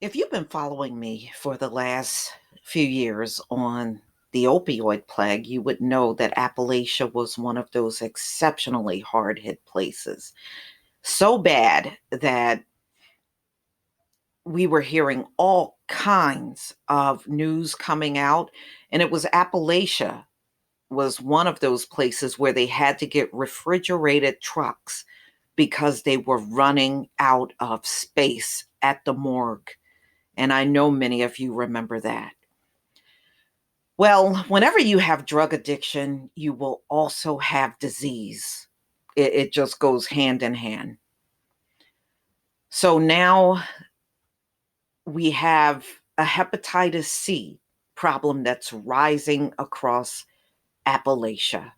If you've been following me for the last few years on the opioid plague, you would know that Appalachia was one of those exceptionally hard hit places. So bad that we were hearing all kinds of news coming out, and it was Appalachia was one of those places where they had to get refrigerated trucks because they were running out of space at the morgue. And I know many of you remember that. Well, whenever you have drug addiction, you will also have disease. It just goes hand in hand. So now we have a hepatitis C problem that's rising across Appalachia.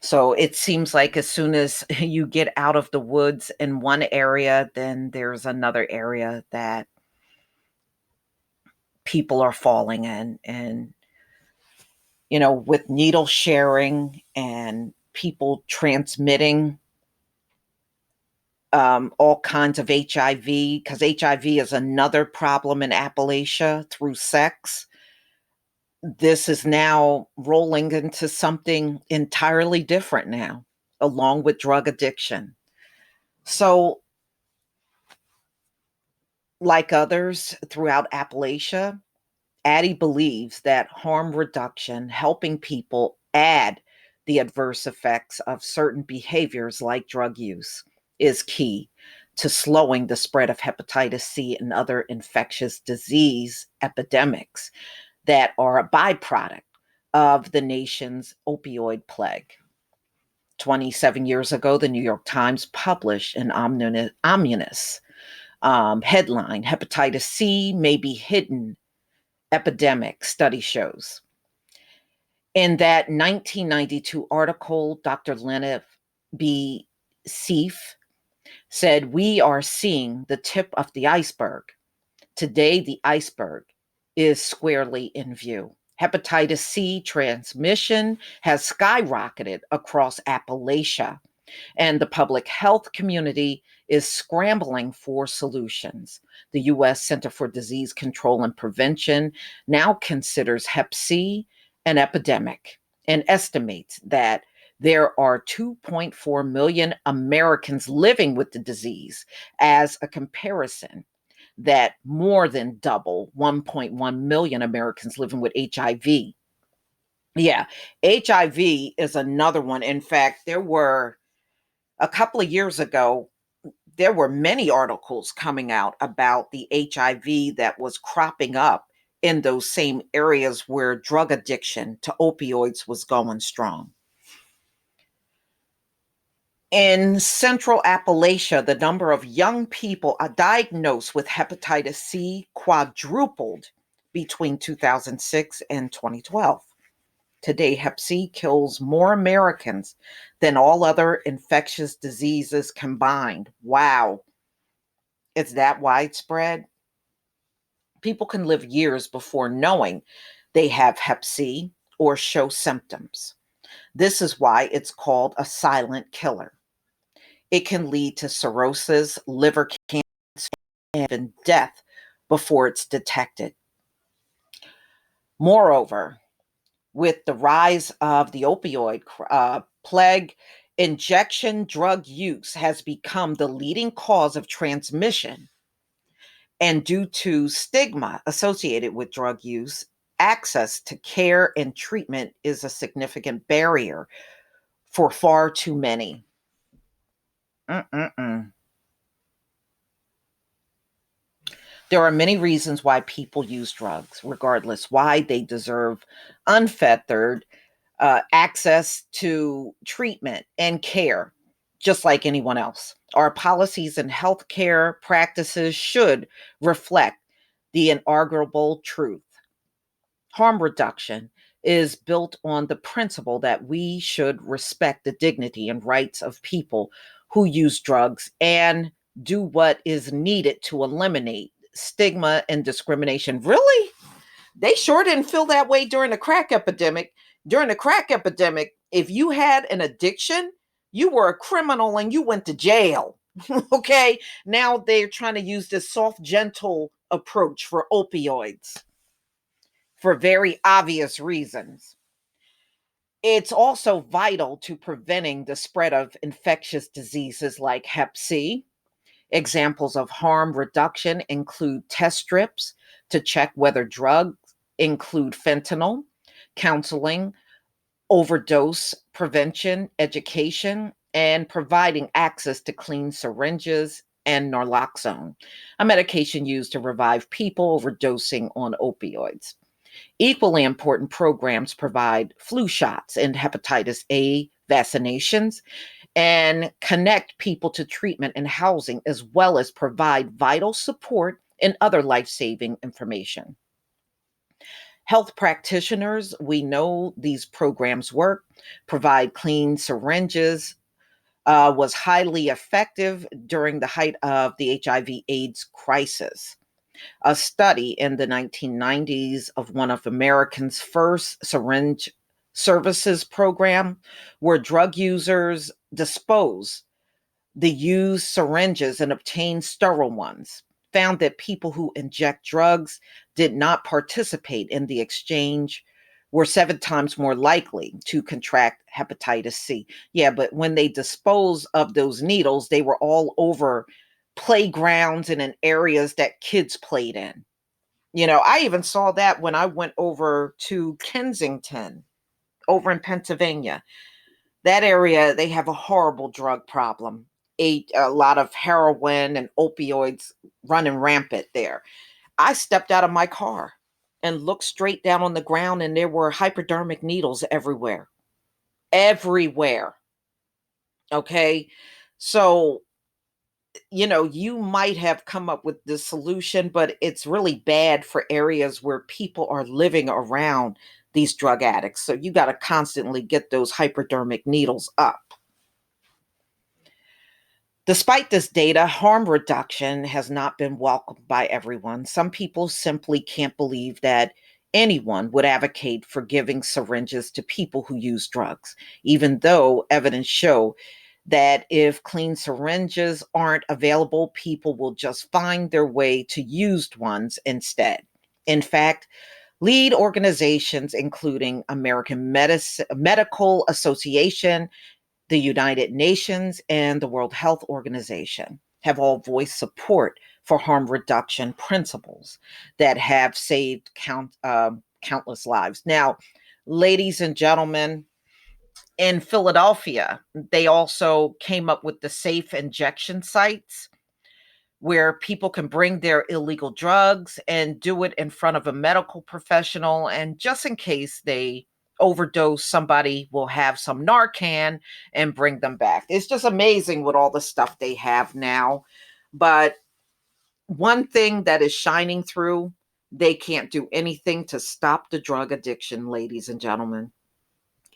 So it seems like as soon as you get out of the woods in one area, then there's another area that people are falling in. And with needle sharing and people transmitting all kinds of HIV, because HIV is another problem in Appalachia through sex. This is now rolling into something entirely different now, along with drug addiction. So, like others throughout Appalachia, Addie believes that harm reduction, helping people add the adverse effects of certain behaviors like drug use, is key to slowing the spread of hepatitis C and other infectious disease epidemics that are a byproduct of the nation's opioid plague. 27 years ago, the New York Times published an ominous headline: Hepatitis C may be hidden epidemic, study shows. In that 1992 article, Dr. Leonard B. Seif said, "We are seeing the tip of the iceberg. Today, the iceberg is squarely in view. Hepatitis C transmission has skyrocketed across Appalachia, and the public health community is scrambling for solutions. The U.S. Center for Disease Control and Prevention now considers Hep C an epidemic and estimates that there are 2.4 million Americans living with the disease. As a comparison, that more than double 1.1 million Americans living with HIV. Yeah, HIV is another one. In fact, there were a couple of years ago, there were many articles coming out about the HIV that was cropping up in those same areas where drug addiction to opioids was going strong. In central Appalachia, the number of young people diagnosed with hepatitis C quadrupled between 2006 and 2012. Today, Hep C kills more Americans than all other infectious diseases combined. Wow. It's that widespread. People can live years before knowing they have Hep C or show symptoms. This is why it's called a silent killer. It can lead to cirrhosis, liver cancer, and even death before it's detected. Moreover, with the rise of the opioid plague, injection drug use has become the leading cause of transmission. And due to stigma associated with drug use, access to care and treatment is a significant barrier for far too many. Mm-mm-mm. There are many reasons why people use drugs, regardless why they deserve unfettered access to treatment and care, just like anyone else. Our policies and healthcare practices should reflect the inarguable truth. Harm reduction is built on the principle that we should respect the dignity and rights of people who use drugs and do what is needed to eliminate stigma and discrimination. Really? They sure didn't feel that way during the crack epidemic. During the crack epidemic, if you had an addiction, you were a criminal and you went to jail. Okay, now they're trying to use this soft, gentle approach for opioids for very obvious reasons. It's also vital to preventing the spread of infectious diseases like Hep C. Examples of harm reduction include test strips to check whether drugs include fentanyl, counseling, overdose prevention, education, and providing access to clean syringes and naloxone, a medication used to revive people overdosing on opioids. Equally important programs provide flu shots and hepatitis A vaccinations and connect people to treatment and housing, as well as provide vital support and other life saving information. Health practitioners, we know these programs work, provide clean syringes, was highly effective during the height of the HIV/AIDS crisis. A study in the 1990s of one of America's first syringe services program where drug users dispose the used syringes and obtain sterile ones found that people who inject drugs did not participate in the exchange were 7 times more likely to contract hepatitis C. Yeah, but when they dispose of those needles, they were all over playgrounds and in areas that kids played in. I even saw that when I went over to Kensington, over in Pennsylvania. That area, they have a horrible drug problem. A lot of heroin and opioids running rampant there. I stepped out of my car and looked straight down on the ground, and there were hypodermic needles everywhere. Everywhere. Okay. So, you might have come up with the solution, but it's really bad for areas where people are living around these drug addicts. So, you got to constantly get those hypodermic needles up. Despite this data, harm reduction has not been welcomed by everyone. Some people simply can't believe that anyone would advocate for giving syringes to people who use drugs, even though evidence show that if clean syringes aren't available, people will just find their way to used ones instead. In fact, lead organizations including Medical Association, the United Nations, and the World Health Organization have all voiced support for harm reduction principles that have saved countless lives. Now, ladies and gentlemen, in Philadelphia, they also came up with the safe injection sites where people can bring their illegal drugs and do it in front of a medical professional. And just in case they overdose, somebody will have some Narcan and bring them back. It's just amazing with all the stuff they have now. But one thing that is shining through, they can't do anything to stop the drug addiction, ladies and gentlemen.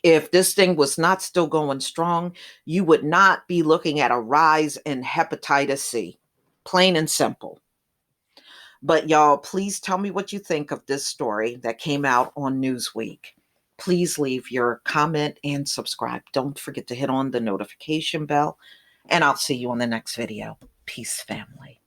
If this thing was not still going strong, you would not be looking at a rise in hepatitis C. Plain and simple. But y'all, please tell me what you think of this story that came out on Newsweek. Please leave your comment and subscribe. Don't forget to hit on the notification bell, and I'll see you on the next video. Peace, family.